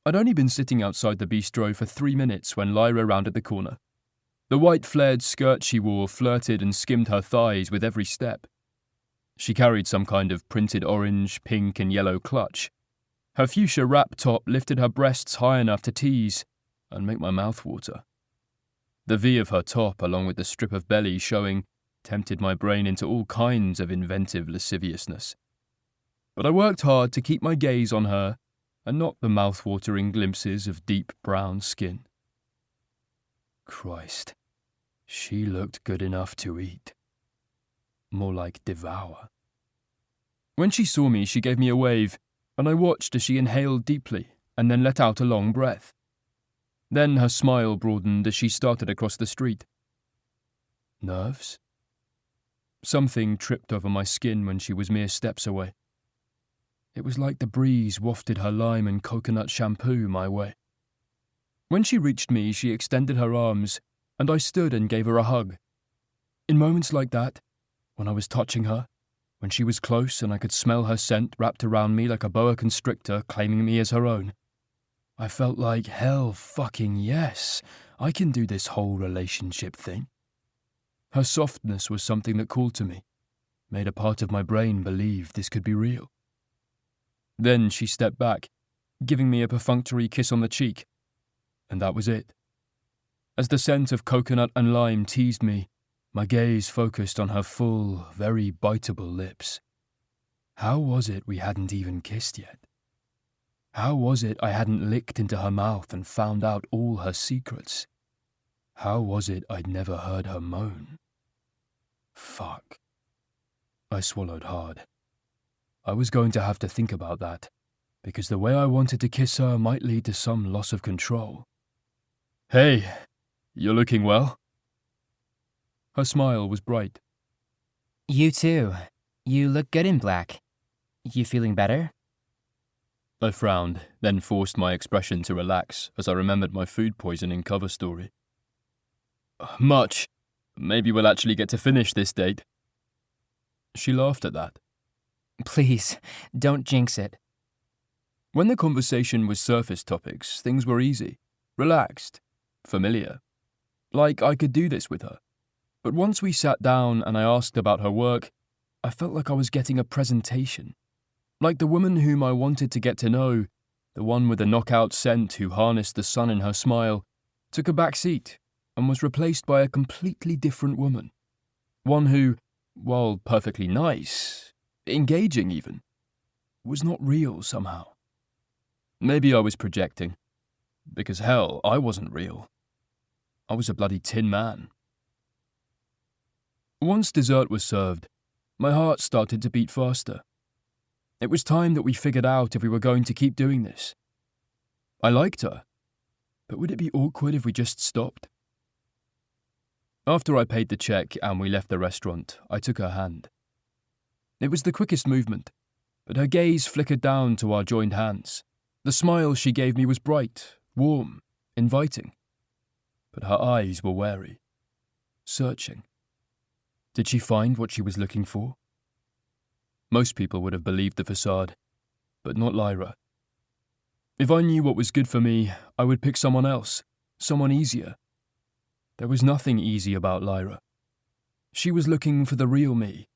I'd only been sitting outside the bistro for 3 minutes when Lyra rounded the corner. The white flared skirt she wore flirted and skimmed her thighs with every step. She carried some kind of printed orange, pink and yellow clutch. Her fuchsia wrap top lifted her breasts high enough to tease and make my mouth water. The V of her top, along with the strip of belly showing, tempted my brain into all kinds of inventive lasciviousness. But I worked hard to keep my gaze on her and not the mouth-watering glimpses of deep brown skin. Christ, she looked good enough to eat. More like devour. When she saw me, she gave me a wave, and I watched as she inhaled deeply and then let out a long breath. Then her smile broadened as she started across the street. Nerves? Something tripped over my skin when she was mere steps away. It was like the breeze wafted her lime and coconut shampoo my way. When she reached me, she extended her arms, and I stood and gave her a hug. In moments like that, when I was touching her, when she was close and I could smell her scent wrapped around me like a boa constrictor claiming me as her own, I felt like, hell fucking yes, I can do this whole relationship thing. Her softness was something that called to me, made a part of my brain believe this could be real. Then she stepped back, giving me a perfunctory kiss on the cheek, and that was it. As the scent of coconut and lime teased me, my gaze focused on her full, very biteable lips. How was it we hadn't even kissed yet? How was it I hadn't licked into her mouth and found out all her secrets? How was it I'd never heard her moan? Fuck. I swallowed hard. I was going to have to think about that, because the way I wanted to kiss her might lead to some loss of control. Hey, you're looking well. Her smile was bright. You too. You look good in black. You feeling better? I frowned, then forced my expression to relax as I remembered my food poisoning cover story. Much. Maybe we'll actually get to finish this date. She laughed at that. Please, don't jinx it. When the conversation was surface topics, things were easy, relaxed, familiar. Like I could do this with her. But once we sat down and I asked about her work, I felt like I was getting a presentation. Like the woman whom I wanted to get to know, the one with the knockout scent who harnessed the sun in her smile, took a back seat and was replaced by a completely different woman. One who, while perfectly nice, engaging even, was not real somehow. Maybe I was projecting. Because hell, I wasn't real. I was a bloody tin man. Once dessert was served, my heart started to beat faster. It was time that we figured out if we were going to keep doing this. I liked her, but would it be awkward if we just stopped? After I paid the check and we left the restaurant, I took her hand. It was the quickest movement, but her gaze flickered down to our joined hands. The smile she gave me was bright, warm, inviting. But her eyes were wary, searching. Did she find what she was looking for? Most people would have believed the facade, but not Lyra. If I knew what was good for me, I would pick someone else, someone easier. There was nothing easy about Lyra. She was looking for the real me,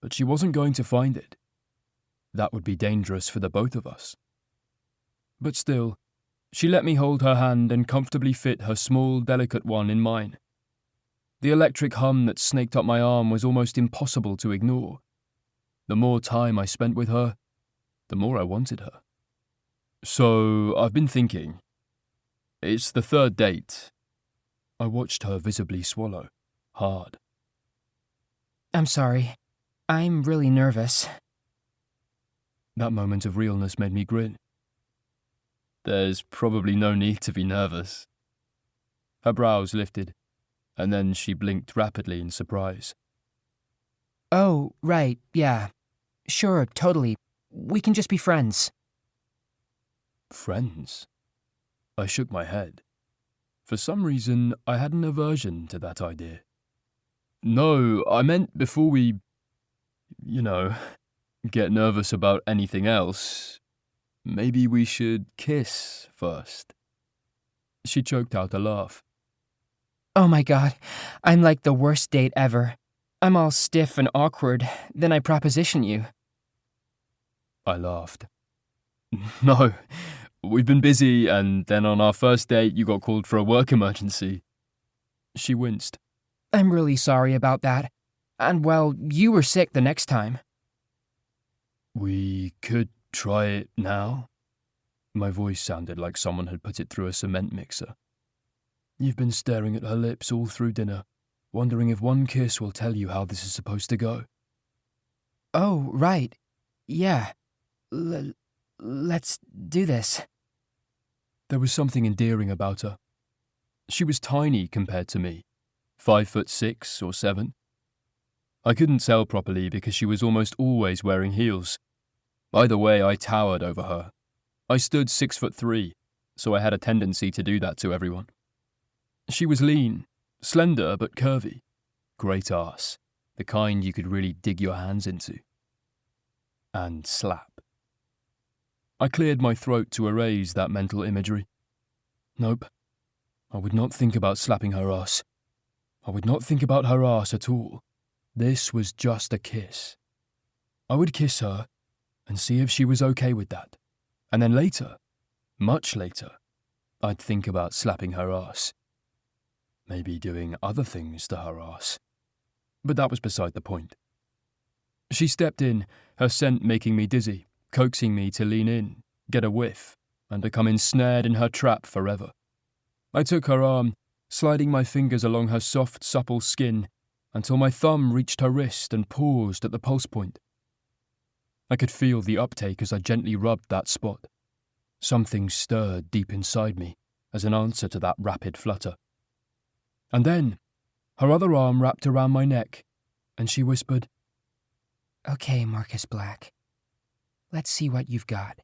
but she wasn't going to find it. That would be dangerous for the both of us. But still, she let me hold her hand and comfortably fit her small, delicate one in mine. The electric hum that snaked up my arm was almost impossible to ignore. The more time I spent with her, the more I wanted her. So, I've been thinking. It's the third date. I watched her visibly swallow, hard. I'm sorry. I'm really nervous. That moment of realness made me grin. There's probably no need to be nervous. Her brows lifted, and then she blinked rapidly in surprise. Oh, right, yeah. Sure, totally. We can just be friends. Friends? I shook my head. For some reason, I had an aversion to that idea. No, I meant before we, get nervous about anything else. maybe we should kiss first. She choked out a laugh. Oh my god, I'm like the worst date ever. I'm all stiff and awkward, then I proposition you. I laughed. No, we've been busy, and then on our first date you got called for a work emergency. She winced. I'm really sorry about that. And well, you were sick the next time. We could try it now? My voice sounded like someone had put it through a cement mixer. You've been staring at her lips all through dinner, wondering if one kiss will tell you how this is supposed to go. Oh, right. Yeah. Let's do this. There was something endearing about her. She was tiny compared to me, 5'6" or 7. I couldn't tell properly because she was almost always wearing heels. Either way, I towered over her. I stood 6'3", so I had a tendency to do that to everyone. She was lean, slender but curvy. Great ass, the kind you could really dig your hands into. And slap. I cleared my throat to erase that mental imagery. Nope. I would not think about slapping her ass. I would not think about her ass at all. This was just a kiss. I would kiss her and see if she was okay with that. And then later, much later, I'd think about slapping her ass. Maybe doing other things to her ass. But that was beside the point. She stepped in, her scent making me dizzy, coaxing me to lean in, get a whiff, and become ensnared in her trap forever. I took her arm, sliding my fingers along her soft, supple skin until my thumb reached her wrist and paused at the pulse point. I could feel the uptake as I gently rubbed that spot. Something stirred deep inside me as an answer to that rapid flutter. And then, her other arm wrapped around my neck, and she whispered, Okay, Marcus Black. Let's see what you've got.